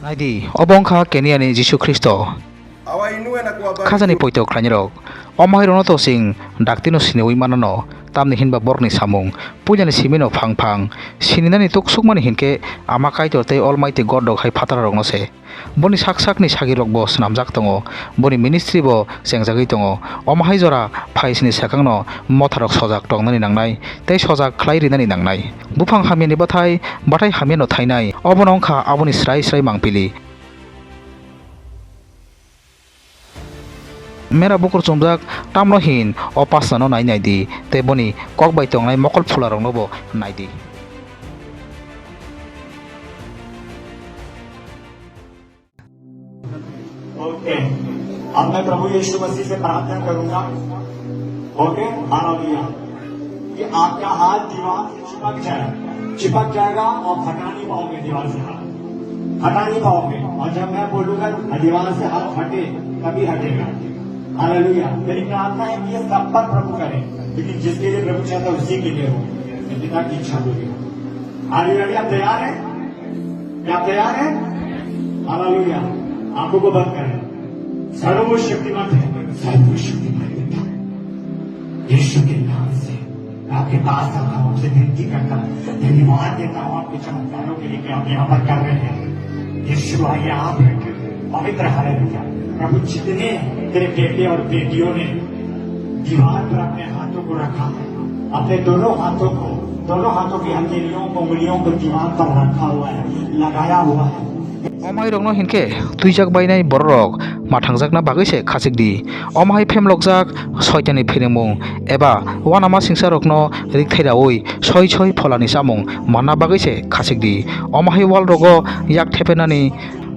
Naidi obongkha Keniani Jisu Kristo khajani poito khlainirok omahairono to sing daktino sinewi manano tamni hinba borni samung pujani simino phangphang sininani tuksukmani hinke amakai tortei almighty god dok hai phatararok no se boni sakni sagirok bo swnamjak tongo boni ministry bo sengjagui tongo omahai jora phaisini sakangno motharok sojak tongnani nangnai tei sojak khlai rinani nangnai bufang hamiani bathai hamiano thainai obonongkha aboni srai mangpili mera bukur chumjak tamno hin opasano nai di te boni kokbai tongnai mokol phularok no bo nai di okay अब मैं प्रभु यीशु मसीह से प्रार्थना करूंगा। Okay hallelujah कि आपका हाथ दीवार से चिपक जाएगा और हटा नहीं पाओगे दीवार से हाथ हटा नहीं पाओगे और जब मैं बोलूंगा दीवार से हाथ हटे तभी हटेगा। हालेलुया मेरी प्रार्थना है कि ये सब पर प्रभु करे लेकिन जिसके लिए प्रभु चाहता है उसी के लिए हो पिता की इच्छा होगी। हालेलुया आप तैयार है क्या तैयार है? हालेलुया आंखों को बंद करें। सर्वशक्तिमान है सर्वशक्तिमान पिता यीशु के नाम से आपके पास आता हूं आपसे विनती करता हूं धन्यवाद देता हूं आपके चमत्कारों के लिए कि आप यहाँ पर कर रहे हैं। यीशु आइए आप पवित्र हालेलुया प्रभु जितने तेरे बेटे और बेटियों ने दीवार पर अपने हाथों को रखा है अपने दोनों हाथों की हथेलियों को उंगलियों को दीवार पर रखा हुआ है लगाया हुआ है। omahai rokno hinke tuijak bainai borok mathangjakna bagise khachikdi omahai phemlogjak soitani phirengmung eba wanama singsarokno rikthairaoi soi pholani samung manna bagise khachikdi omahai wall rogo yak thepenani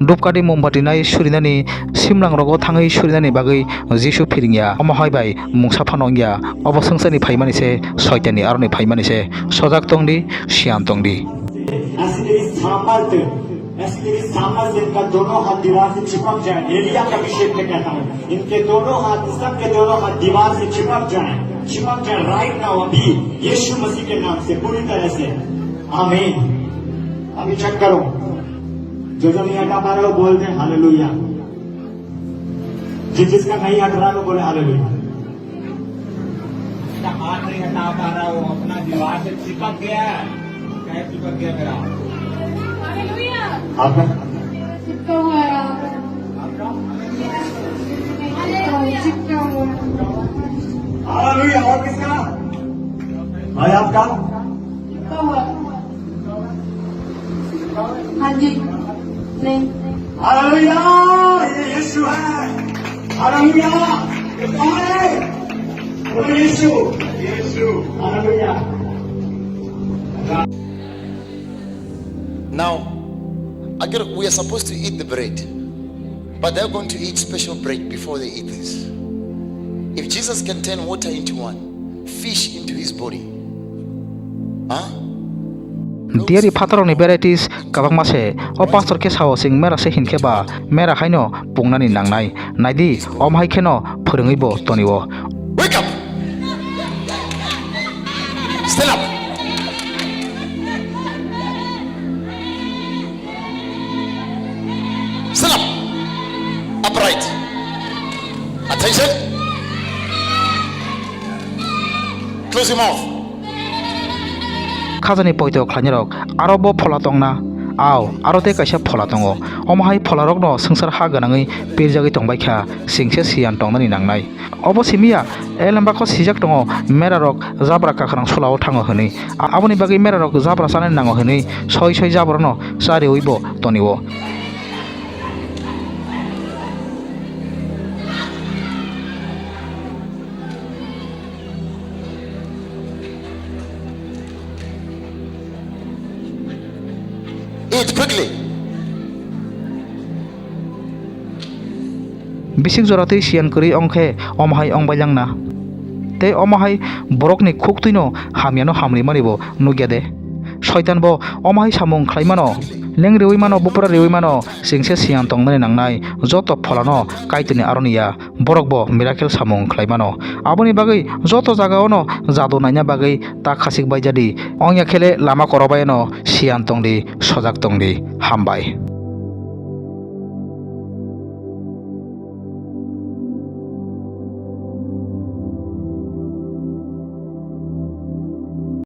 dupkadi mombati nai surinani simlang rogo thangai surinani bagai jisu phiringya omahai bai mungsa phanongya obo singsani phaimani se soitani aroni phaimani se sojak tongdi siyan tongdi ऐसे सामर्थ इनका दोनों हाथ दीवार से चिपक जाए। एलिया का अभिषेक में कहता हूँ इनके दोनों हाथ सबके दोनों हाथ दीवार से चिपक जाए राइट नाउ अभी यीशु मसीह के नाम से पूरी तरह से आमीन। अभी चेक करो जो नहीं हटा पा रहे हो बोल दे हालेलुया जिसका नहीं हट रहा वो बोले हालेलुया। हाथ नहीं हटा पा रहा हो अपना दीवार से चिपक गया क्या चिपक गया मेरा आपका चिपका हुआ है चिपका हुआ हालेलुया और किसका भाई आपका चिपका हुआ हाँ जी नहीं हालेलुया ये यीशु है हालेलुया ये कौन है वो यीशु hallelujah. Now, again, we are supposed to eat the bread, but they're going to eat special bread before they eat this. If Jesus can turn water into wine, fish into his body, diari phataroni varieties kabang mase o pastor ke sao sing mera se hinke ba mera khaino pungnani nangnai naidi omhai kheno phurungui bo toniwo wake up, stand up. Stand up. Upright. Attention. Close your mouth. khajani poito khlainirok aro bo phola tongna aw aro te kaisa phola tongo omahai pholarok no sangsar ha ganangui pirjagui tongbaikha singse siyan tongnani nangnai obo simia elamba ko sijak tongo merarok jabra kakhrang sulao thango hini aboni bagi merarok jabra sanani nango hini soi jabra no sari oibo toniwo Eat quickly. bisik joratei siyan kori ongkhe omahai ongbailangna te omahai borokni khuktuino hamiano hamri manibo nugyade shaitan bo omahai samung khlaimano lengreui mano bupura reui mano singse siyan tongnani nangnai joto pholano kaitini aroniya borok bo miracle samung khlaimano aboni bagai joto jagaono jadu naina bagai ta khasik baijadi ongya khele lama korobaino siyan tongdi sojak tongdi hambai।